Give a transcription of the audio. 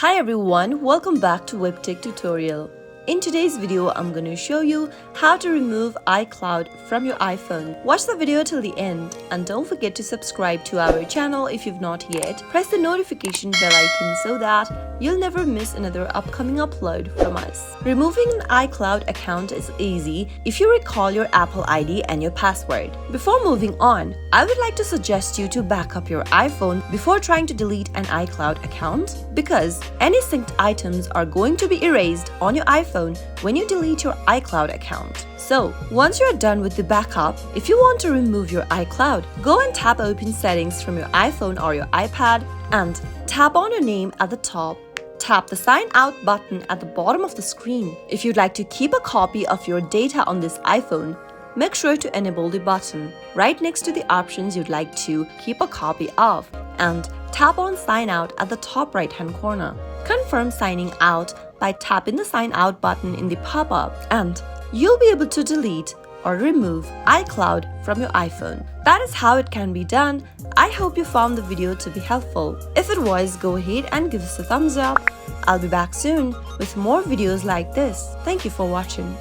Hi everyone, welcome back to Webtech Tutorial. In today's video, I'm going to show you how to remove iCloud from your iPhone. Watch the video till the end and don't forget to subscribe to our channel if you've not yet. Press the notification bell icon so that you'll never miss another upcoming upload from us. Removing an iCloud account is easy if you recall your Apple ID and your password. Before moving on, I would like to suggest you to back up your iPhone before trying to delete an iCloud account because any synced items are going to be erased on your iPhone when you delete your iCloud account. So, once you're done with the backup, if you want to remove your iCloud, go and tap Open Settings from your iPhone or your iPad and tap on your name at the top. Tap the Sign Out button at the bottom of the screen. If you'd like to keep a copy of your data on this iPhone, make sure to enable the button right next to the options you'd like to keep a copy of and tap on Sign Out at the top right-hand corner. Confirm signing out by tapping the Sign Out button in the pop-up and you'll be able to delete or remove iCloud from your iPhone. That is how it can be done. I hope you found the video to be helpful. If it was, go ahead and give us a thumbs up. I'll be back soon with more videos like this. Thank you for watching.